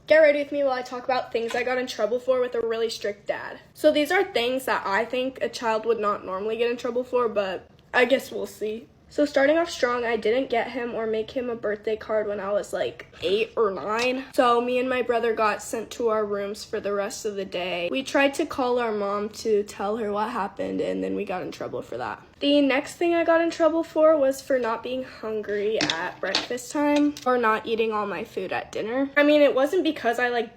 Get ready with me while I talk about things I got in trouble for with a really strict dad. So these are things that I think a child would not normally get in trouble for, but I guess we'll see. So starting off strong, I didn't get him or make him a birthday card when I was like 8 or 9. So me and my brother got sent to our rooms for the rest of the day. We tried to call our mom to tell her what happened, and then we got in trouble for that. The next thing I got in trouble for was for not being hungry at breakfast time or not eating all my food at dinner. I mean, it wasn't because I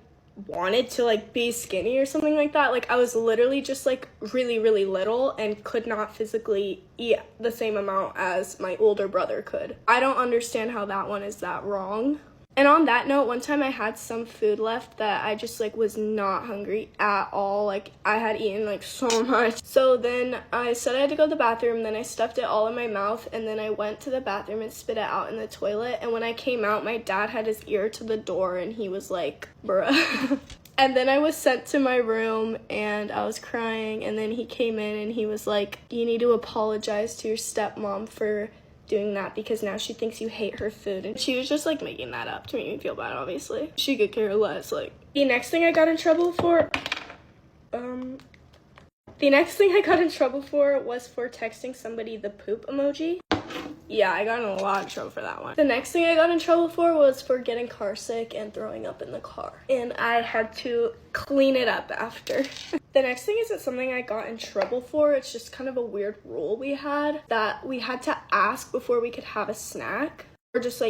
wanted to be skinny or something like that. I was literally just really little and could not physically eat the same amount as my older brother could. I don't understand how that one is that wrong. And on that note, one time I had some food left that I just was not hungry at all. I had eaten so much. So then I said I had to go to the bathroom, then I stuffed it all in my mouth, and then I went to the bathroom and spit it out in the toilet. And when I came out, my dad had his ear to the door and he was like, bruh. And then I was sent to my room and I was crying, and then he came in and he was like, you need to apologize to your stepmom for doing that because now she thinks you hate her food. And she was just making that up to make me feel bad, obviously. She could care less. The next thing I got in trouble for was for texting somebody the poop emoji. Yeah, I got in a lot of trouble for that one. The next thing I got in trouble for was for getting car sick and throwing up in the car. And I had to clean it up after. The next thing isn't something I got in trouble for. It's just kind of a weird rule we had that we had to ask before we could have a snack or just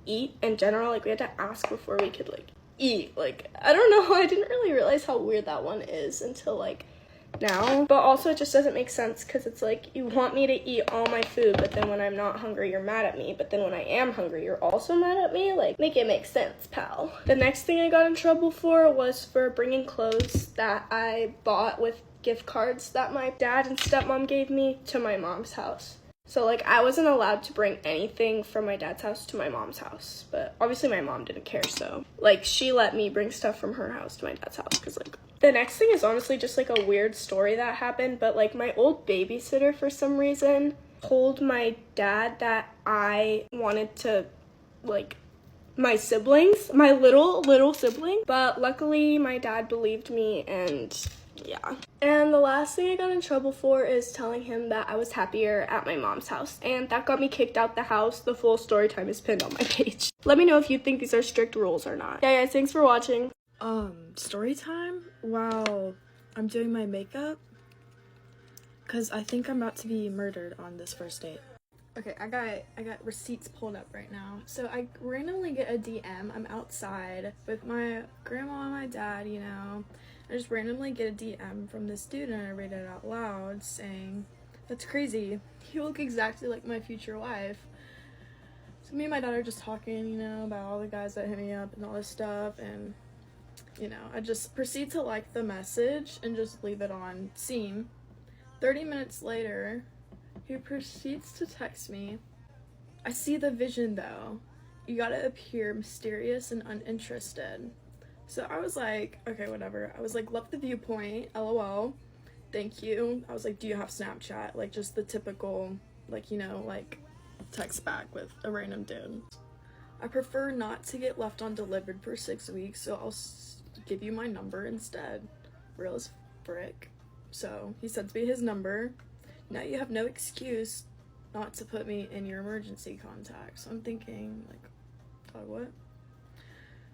eat in general. We had to ask before we could eat. I don't know. I didn't really realize how weird that one is until now. But also it just doesn't make sense because it's you want me to eat all my food, but then when I'm not hungry you're mad at me, but then when I am hungry you're also mad at me. Make it make sense, pal. The next thing I got in trouble for was for bringing clothes that I bought with gift cards that my dad and stepmom gave me to my mom's house. So I wasn't allowed to bring anything from my dad's house to my mom's house, but obviously my mom didn't care, so she let me bring stuff from her house to my dad's house because the next thing is honestly just a weird story that happened, but my old babysitter for some reason told my dad that I wanted to my siblings, my little sibling, but luckily my dad believed me, and yeah. And the last thing I got in trouble for is telling him that I was happier at my mom's house, and that got me kicked out the house. The full story time is pinned on my page. Let me know if you think these are strict rules or not. Yeah, guys, thanks for watching. Story time while I'm doing my makeup, because I think I'm about to be murdered on this first date. Okay, I got receipts pulled up right now. So I randomly get a DM. I'm outside with my grandma and my dad, I just randomly get a DM from this dude and I read it out loud saying, "That's crazy. You look exactly like my future wife." So me and my dad are just talking, about all the guys that hit me up and all this stuff, and I just proceed to like the message and just leave it on seen. 30 minutes later, he proceeds to text me, "I see the vision though. You gotta appear mysterious and uninterested." So I was like, okay, whatever. I was like, "Love the viewpoint, lol. Thank you." I was like, "Do you have Snapchat?" Just the typical, text back with a random dude. "I prefer not to get left undelivered for 6 weeks, so I'll give you my number instead." Real as frick. So he sends me his number. Now you have no excuse not to put me in your emergency contacts. So I'm thinking, what?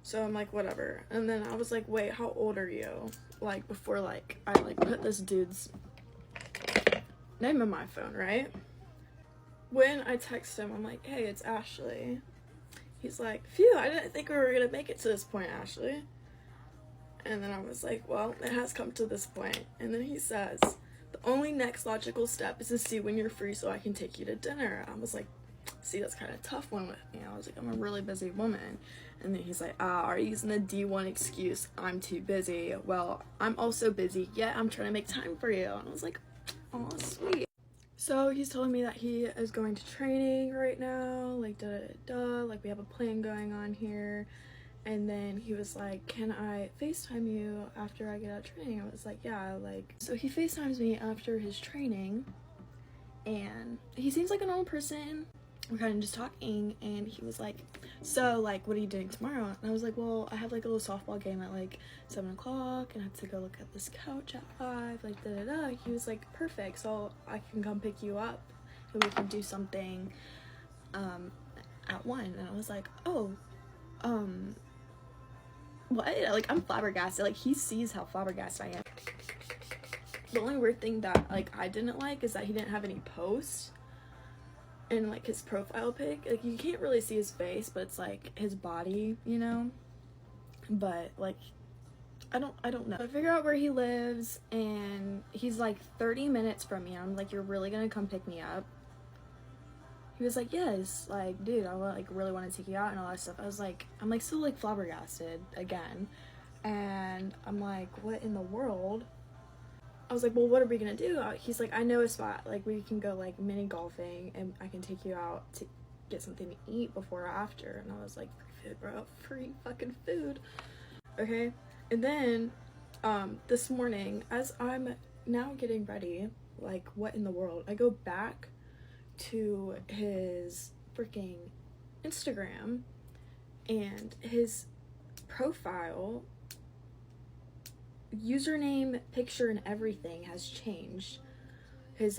So I'm like, whatever. And then I was like, wait, how old are you? Before, I, put this dude's name in my phone, right? When I text him, I'm like, "Hey, it's Ashley." He's like, "Phew, I didn't think we were gonna make it to this point, Ashley." And then I was like, "Well, it has come to this point." And then he says, "The only next logical step is to see when you're free so I can take you to dinner." I was like, "See, that's kind of a tough one with me." I was like, "I'm a really busy woman." And then he's like, "Are you using the D1 excuse? I'm too busy." Well, I'm also busy, yet I'm trying to make time for you. And I was like, "Oh, sweet." So he's telling me that he is going to training right now, we have a plan going on here. And then he was like, "Can I FaceTime you after I get out of training?" I was like, "Yeah." So he FaceTimes me after his training, and he seems like a normal person. we're kind of just talking, and he was like, so, like, what are you doing tomorrow? And I was like, well, I have, like, a little softball game at, like, 7 o'clock, and I have to go look at this couch at 5, like, da-da-da. He was like, perfect, so I can come pick you up, and we can do something, at 1. And I was like, oh, what? Like, I'm flabbergasted. Like, he sees how flabbergasted I am. The only weird thing that, like, I didn't like is that he didn't have any posts in, like, his profile pic. Like, you can't really see his face, but it's, like, his body, you know? But, like, I don't know. I figure out where he lives, and he's, like, 30 minutes from me. I'm like, you're really gonna come pick me up? He was like, yes, like, dude, I like really want to take you out and all that stuff. I'm like still like flabbergasted again, and I'm like, what in the world? I was like, well, what are we gonna do? He's like, I know a spot, like, we can go like mini golfing, and I can take you out to get something to eat before or after. And I was like, free food, bro, free fucking food. Okay. And then this morning, as I'm now getting ready, like, what in the world, I go back to his freaking Instagram, and his profile username, picture, and everything has changed. His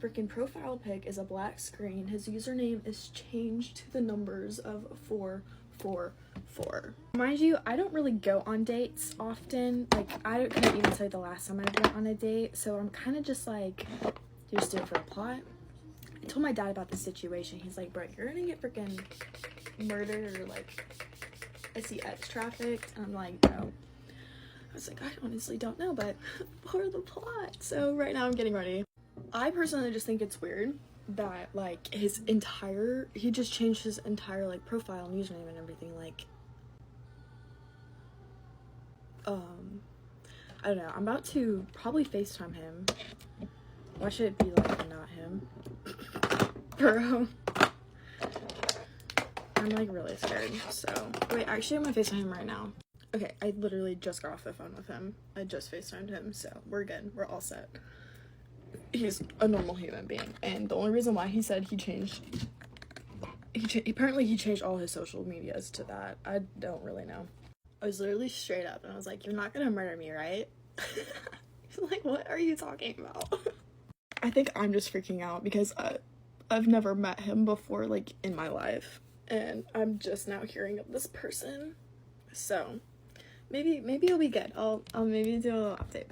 freaking profile pic is a black screen. His username is changed to the numbers of 444. Mind you, I don't really go on dates often. Like, I couldn't even tell you the last time I went on a date, so I'm kind of just like, you just do it for the plot. I told my dad about the situation. He's like, bro, you're gonna get freaking murdered or like SEX trafficked. And I'm like, bro, I was like, I honestly don't know, but for the plot. So right now I'm getting ready. I personally just think it's weird that like he just changed his entire like profile and username and everything. Like, I don't know. I'm about to probably FaceTime him. Why should it be like not him? Bro, I'm like really scared. So wait, actually I'm gonna FaceTime him right now. Okay, I literally just got off the phone with him. I just FaceTimed him, so we're good. We're all set. He's a normal human being, and the only reason why he said apparently he changed all his social medias to that. I don't really know. I was literally straight up, and I was like, "You're not gonna murder me, right?" He's like, "What are you talking about?" I think I'm just freaking out because I've never met him before, like, in my life, and I'm just now hearing of this person. So maybe it'll be good. I'll maybe do a little update.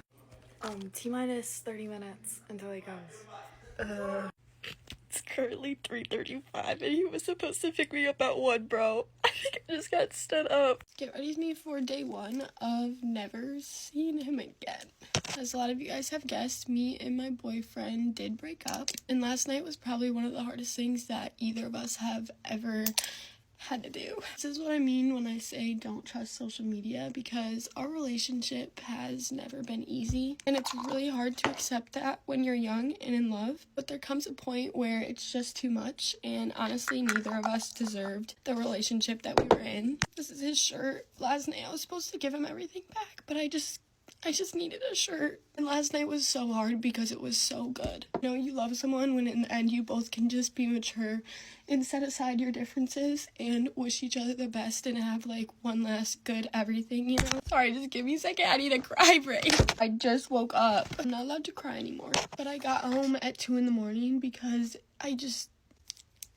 T-minus 30 minutes until he comes. It's currently 3:35, and he was supposed to pick me up at 1, bro. I think I just got stood up. Get ready with me for day 1 of never seeing him again. As a lot of you guys have guessed, me and my boyfriend did break up, and last night was probably one of the hardest things that either of us have ever had to do. This is what I mean when I say don't trust social media, because our relationship has never been easy, and it's really hard to accept that when you're young and in love, but there comes a point where it's just too much, and honestly neither of us deserved the relationship that we were in. This is his shirt. Last night I was supposed to give him everything back, but I just needed a shirt. And last night was so hard because it was so good. You know, you love someone when in the end you both can just be mature and set aside your differences and wish each other the best and have like one last good everything, you know? Sorry, just give me a second. I need a cry break. I just woke up. I'm not allowed to cry anymore. But I got home at 2 a.m. because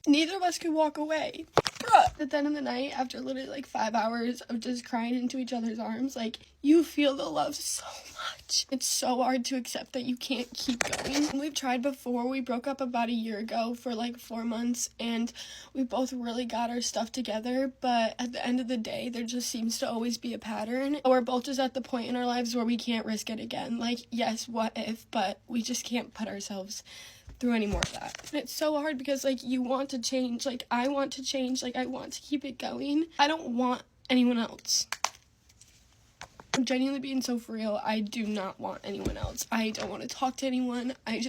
neither of us could walk away. At the end of the night, after literally like 5 hours of just crying into each other's arms, like, you feel the love so much. It's so hard to accept that you can't keep going. We've tried before. We broke up about a year ago for like 4 months, and we both really got our stuff together, but at the end of the day, there just seems to always be a pattern. We're both just at the point in our lives where we can't risk it again. Like, yes, what if, but we just can't put ourselves through any more of that. And it's so hard because like you want to change, like I want to change, like I want to keep it going. I don't want anyone else. I'm genuinely being so for real. I do not want anyone else. I don't want to talk to anyone. I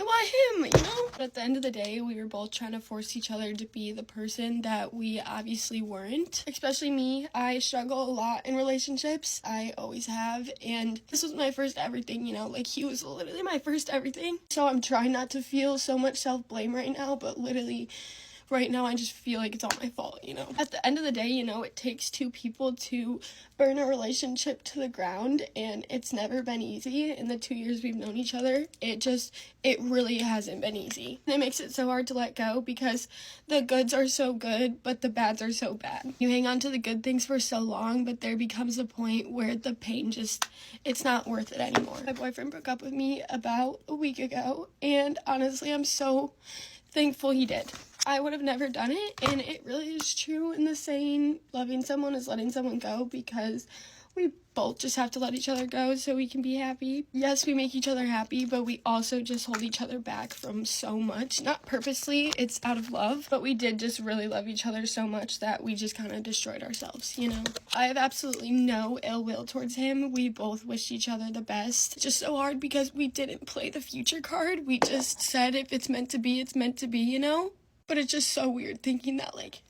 want him, you know? But at the end of the day, we were both trying to force each other to be the person that we obviously weren't. Especially me. I struggle a lot in relationships. I always have. And this was my first everything, you know? Like, he was literally my first everything. So I'm trying not to feel so much self-blame right now, but literally, right now I just feel like it's all my fault, you know. At the end of the day, you know, it takes two people to burn a relationship to the ground, and it's never been easy. In the 2 years we've known each other, it really hasn't been easy. And it makes it so hard to let go because the goods are so good, but the bads are so bad. You hang on to the good things for so long, but there becomes a point where the pain it's not worth it anymore. My boyfriend broke up with me about a week ago, and honestly, I'm so thankful he did. I would have never done it, and it really is true in the saying, loving someone is letting someone go, because we both just have to let each other go so we can be happy. Yes, we make each other happy, but we also just hold each other back from so much. Not purposely, it's out of love, but we did just really love each other so much that we just kind of destroyed ourselves, you know? I have absolutely no ill will towards him. We both wished each other the best. It's just so hard because we didn't play the future card. We just said if it's meant to be, it's meant to be, you know? But it's just so weird thinking that, like,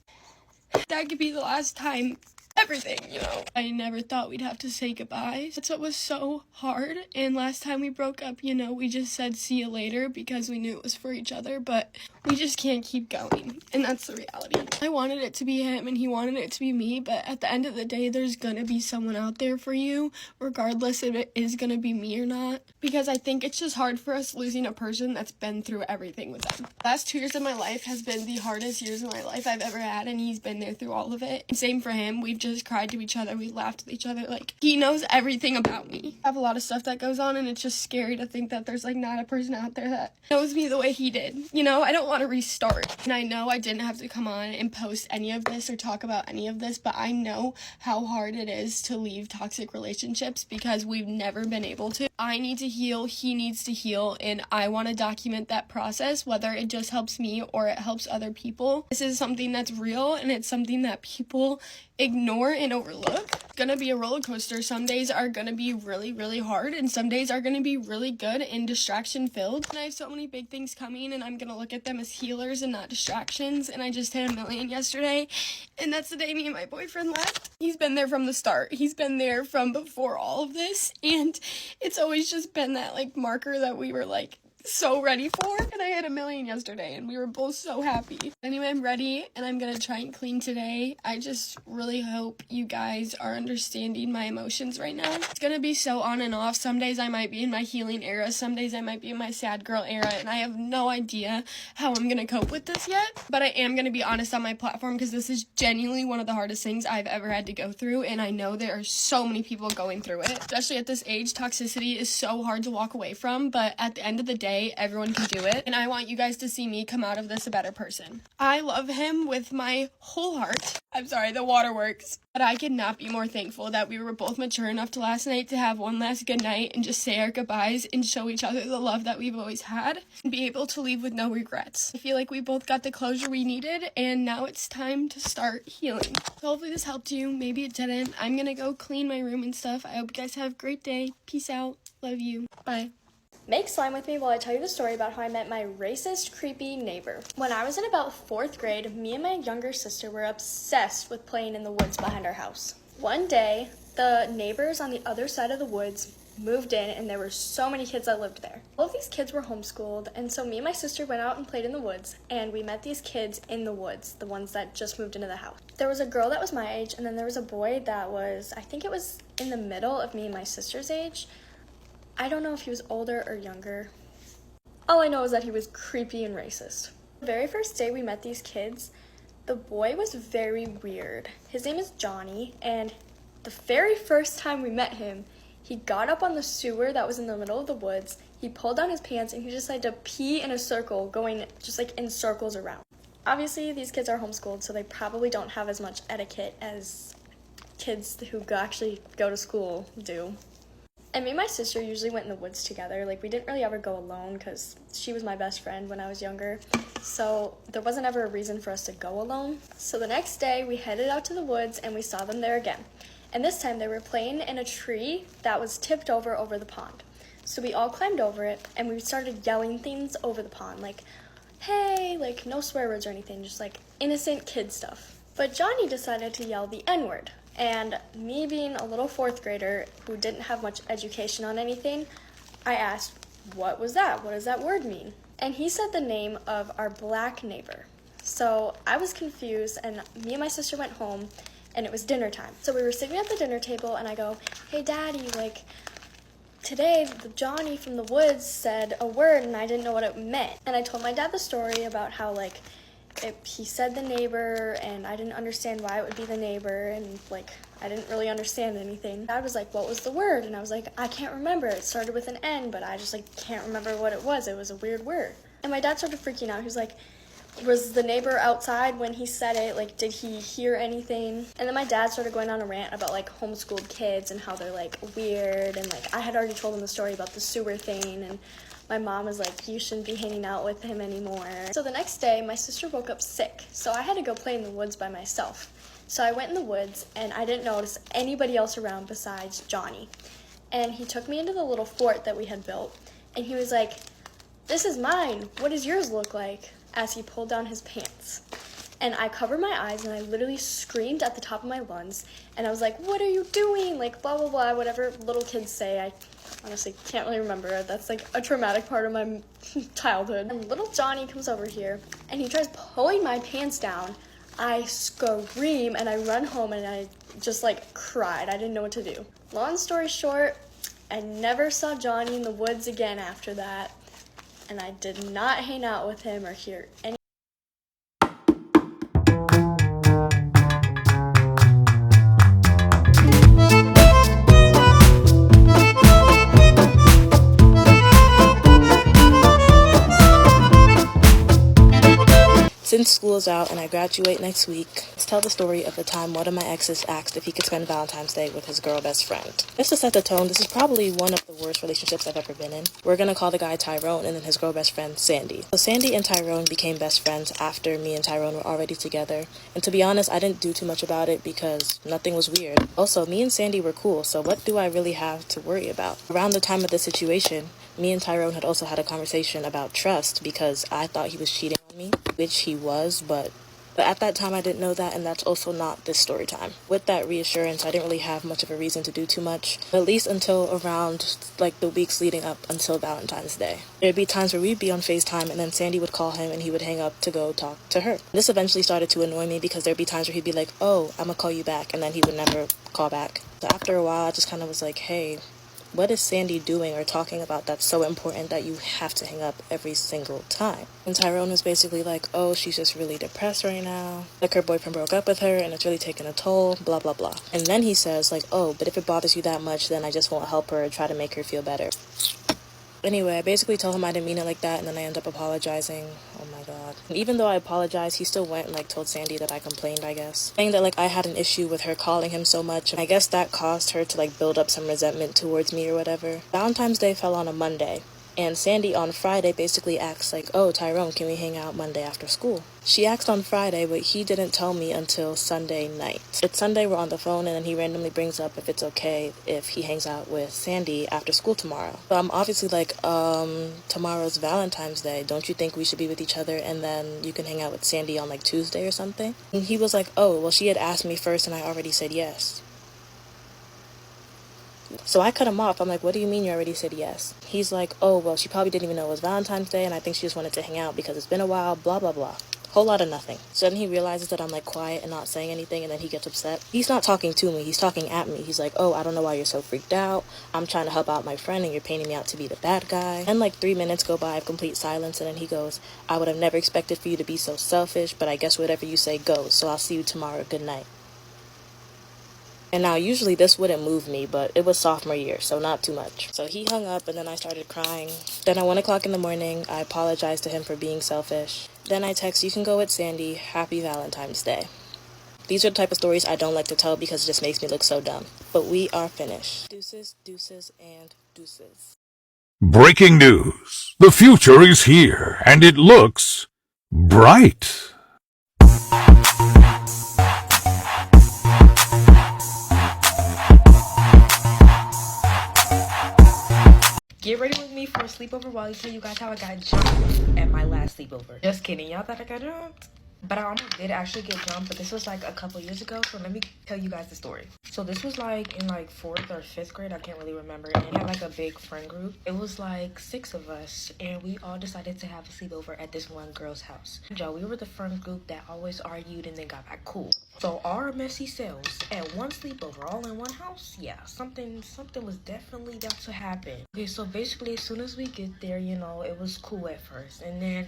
that could be the last time everything, you know. I never thought we'd have to say goodbye. That's what was so hard. And last time we broke up, you know, we just said see you later because we knew it was for each other, but we just can't keep going. And that's the reality. I wanted it to be him and he wanted it to be me, but at the end of the day, there's gonna be someone out there for you, regardless if it is gonna be me or not. Because I think it's just hard for us losing a person that's been through everything with them. The last 2 years of my life has been the hardest years of my life I've ever had, and he's been there through all of it. And same for him. We've just cried to each other, we laughed with each other, like, he knows everything about me. I have a lot of stuff that goes on, and it's just scary to think that there's, like, not a person out there that knows me the way he did. You know, I don't want to restart. And I know I didn't have to come on and post any of this or talk about any of this, but I know how hard it is to leave toxic relationships because we've never been able to. I need to heal, he needs to heal, and I want to document that process, whether it just helps me or it helps other people. This is something that's real, and it's something that people ignore and overlook. It's gonna be a roller coaster. Some days are gonna be really, really hard, and some days are gonna be really good and distraction filled. And I have so many big things coming, and I'm gonna look at them as healers and not distractions. And I just hit 1 million yesterday, and that's the day me and my boyfriend left. He's been there from the start. He's been there from before all of this, and it's always just been that, like, marker that we were, like, so ready for. And I hit 1 million yesterday, and we were both so happy. Anyway, I'm ready, and I'm gonna try and clean today. I just really hope you guys are understanding my emotions right now. It's gonna be so on and off. Some days I might be in my healing era, some days I might be in my sad girl era, and I have no idea how I'm gonna cope with this yet. But I am gonna be honest on my platform because this is genuinely one of the hardest things I've ever had to go through, and I know there are so many people going through it. Especially at this age, toxicity is so hard to walk away from, but at the end of the day, everyone can do it, and I want you guys to see me come out of this a better person. I love him with my whole heart. I'm sorry, the waterworks. But I could not be more thankful that we were both mature enough to last night to have one last good night and just say our goodbyes and show each other the love that we've always had and be able to leave with no regrets. I feel like we both got the closure we needed, and now it's time to start healing. So hopefully this helped you. Maybe it didn't. I'm gonna go clean my room and stuff. I hope you guys have a great day. Peace out. Love you. Bye. Make slime with me while I tell you the story about how I met my racist, creepy neighbor. When I was in about 4th grade, me and my younger sister were obsessed with playing in the woods behind our house. One day, the neighbors on the other side of the woods moved in, and there were so many kids that lived there. All of these kids were homeschooled, and so me and my sister went out and played in the woods, and we met these kids in the woods, the ones that just moved into the house. There was a girl that was my age, and then there was a boy that was, I think it was in the middle of me and my sister's age. I don't know if he was older or younger. All I know is that he was creepy and racist. The very first day we met these kids, the boy was very weird. His name is Johnny, and the very first time we met him, he got up on the sewer that was in the middle of the woods, he pulled down his pants, and he decided to pee in a circle, going just like in circles around. Obviously, these kids are homeschooled, so they probably don't have as much etiquette as kids who actually go to school do. And me and my sister usually went in the woods together. Like, we didn't really ever go alone because she was my best friend when I was younger. So there wasn't ever a reason for us to go alone. So the next day, we headed out to the woods and we saw them there again. And this time they were playing in a tree that was tipped over the pond. So we all climbed over it and we started yelling things over the pond. Like, hey, like no swear words or anything, just like innocent kid stuff. But Johnny decided to yell the N-word. And me being a little 4th grader who didn't have much education on anything, I asked, what was that? What does that word mean? And he said the name of our black neighbor. So I was confused, and me and my sister went home, and it was dinner time. So we were sitting at the dinner table, and I go, hey, Daddy, like, today Johnny from the woods said a word, and I didn't know what it meant. And I told my dad the story about how, like, he said the neighbor, and I didn't understand why it would be the neighbor, and, like, I didn't really understand anything. Dad was like, what was the word? And I was like, I can't remember. It started with an N, but I just, like, can't remember what it was. It was a weird word. And my dad started freaking out. He was like, was the neighbor outside when he said it? Like, did he hear anything? And then my dad started going on a rant about, like, homeschooled kids and how they're, like, weird. And, like, I had already told him the story about the sewer thing. And my mom was like, you shouldn't be hanging out with him anymore. So the next day, my sister woke up sick. So I had to go play in the woods by myself. So I went in the woods, and I didn't notice anybody else around besides Johnny. And he took me into the little fort that we had built. And he was like, this is mine. What does yours look like? As he pulled down his pants. And I covered my eyes, and I literally screamed at the top of my lungs. And I was like, what are you doing? Like, blah, blah, blah, whatever little kids say. I honestly can't really remember. That's like a traumatic part of my childhood. And little Johnny comes over here, and he tries pulling my pants down. I scream, and I run home, and I just, like, cried. I didn't know what to do. Long story short, I never saw Johnny in the woods again after that. And I did not hang out with him or hear any. Since school is out and I graduate next week, let's tell the story of the time one of my exes asked if he could spend Valentine's Day with his girl best friend. Just to set the tone, this is probably one of the worst relationships I've ever been in. We're gonna call the guy Tyrone and then his girl best friend Sandy. So Sandy and Tyrone became best friends after me and Tyrone were already together. And to be honest, I didn't do too much about it because nothing was weird. Also, me and Sandy were cool, so what do I really have to worry about? Around the time of the situation, me and Tyrone had also had a conversation about trust because I thought he was cheating on me, which he was, but at that time I didn't know that, and that's also not this story time. With that reassurance, I didn't really have much of a reason to do too much, at least until around like the weeks leading up until Valentine's Day. There'd be times where we'd be on FaceTime, and then Sandy would call him and he would hang up to go talk to her. This eventually started to annoy me because there'd be times where he'd be like, oh, I'm gonna call you back, and then he would never call back. So after a while, I just kind of was like, hey, what is Sandy doing or talking about that's so important that you have to hang up every single time? And Tyrone was basically like, oh, she's just really depressed right now. Like her boyfriend broke up with her and it's really taking a toll, blah, blah, blah. And then he says like, oh, but if it bothers you that much, then I just won't help her or try to make her feel better. Anyway, I basically told him I didn't mean it like that, and then I ended up apologizing. Oh my god. And even though I apologized, he still went and like told Sandy that I complained, I guess. Saying that like I had an issue with her calling him so much, and I guess that caused her to like build up some resentment towards me or whatever. Valentine's Day fell on a Monday, and Sandy on Friday basically asked like, oh, Tyrone, can we hang out Monday after school? She asked on Friday, but he didn't tell me until Sunday night. It's Sunday, we're on the phone, and then he randomly brings up if it's okay if he hangs out with Sandy after school tomorrow. So I'm obviously like, tomorrow's Valentine's Day. Don't you think we should be with each other and then you can hang out with Sandy on like Tuesday or something? And he was like, oh, well, she had asked me first and I already said yes. So I cut him off. I'm like, what do you mean you already said yes? He's like, oh, well, she probably didn't even know it was Valentine's Day, and I think she just wanted to hang out because it's been a while, blah, blah, blah. Whole lot of nothing. So then he realizes that I'm like quiet and not saying anything, and then he gets upset. He's not talking to me, he's talking at me. He's like, oh, I don't know why you're so freaked out. I'm trying to help out my friend and you're painting me out to be the bad guy. And like 3 minutes go by of complete silence, and then he goes, I would have never expected for you to be so selfish, but I guess whatever you say goes, so I'll see you tomorrow. Good night. And now usually this wouldn't move me, but it was sophomore year, so not too much. So he hung up and then I started crying. Then at 1 o'clock in the morning, I apologized to him for being selfish. Then I text, you can go with Sandy, happy Valentine's Day. These are the type of stories I don't like to tell because it just makes me look so dumb. But we are finished. Deuces, deuces, and deuces. Breaking news. The future is here, and it looks bright. Get ready with me for a sleepover while I tell you guys how I got jumped at my last sleepover. Just kidding, y'all thought I got jumped? But I almost did actually get jumped, but this was like a couple years ago, so let me tell you guys the story. So this was like in like 4th or 5th grade, I can't really remember, and it had like a big friend group. It was like 6 of us, and we all decided to have a sleepover at this one girl's house. Joe, we were the friend group that always argued and then got back cool. So our messy selves at one sleepover, all in one house, yeah, something was definitely about to happen. Okay, so basically as soon as we get there, you know, it was cool at first, and then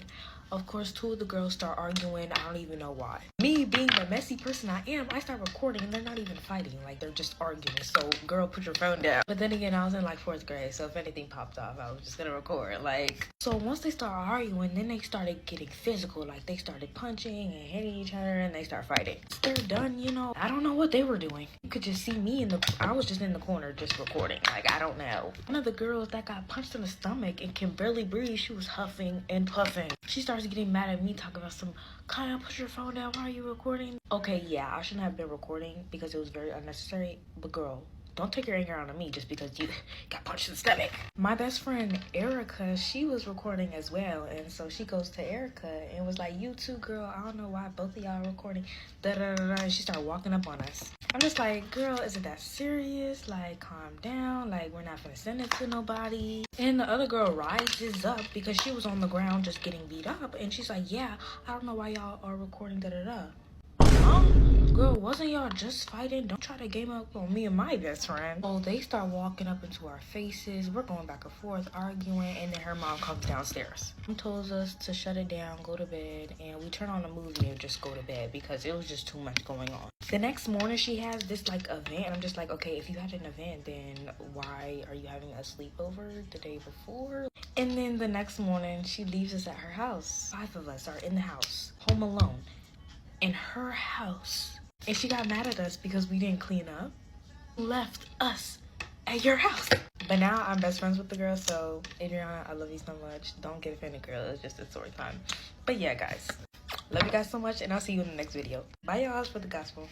of course 2 of the girls start arguing. I don't even know why. Me being the messy person I am, I start recording and they're not even fighting, like they're just arguing. So girl, put your phone down. But then again, I was in like 4th grade, so if anything popped off, I was just gonna record. Like, so once they start arguing, then they started getting physical. Like they started punching and hitting each other and they start fighting. They're done, you know. I don't know what they were doing. You could just see me I was just in the corner just recording. Like, I don't know. One of the girls that got punched in the stomach and can barely breathe, she was huffing and puffing. She starts getting mad at me, talking about some, Kaya, put your phone down, why are you recording? Okay, yeah, I shouldn't have been recording because it was very unnecessary, but girl, don't take your anger out on me just because you got punched in the stomach. My best friend, Erica, she was recording as well, and so she goes to Erica and was like, you too, girl, I don't know why both of y'all are recording, da-da-da-da, and she started walking up on us. I'm just like, girl, is it that serious? Like, calm down, like, we're not gonna send it to nobody. And the other girl rises up because she was on the ground just getting beat up, and she's like, yeah, I don't know why y'all are recording, da-da-da. Huh? Girl, wasn't y'all just fighting? Don't try to game up on me and my best friend. Oh, they start walking up into our faces. We're going back and forth, arguing, and then her mom comes downstairs. Mom tells us to shut it down, go to bed, and we turn on a movie and just go to bed because it was just too much going on. The next morning, she has this, like, event. I'm just like, okay, if you had an event, then why are you having a sleepover the day before? And then the next morning, she leaves us at her house. 5 of us are in the house, home alone, in her house. And she got mad at us because we didn't clean up. Left us at your house. But now I'm best friends with the girl, so Adriana, I love you so much. Don't get offended, girl. It's just a story time. But yeah, guys. Love you guys so much, and I'll see you in the next video. Bye, y'all, for the gospel.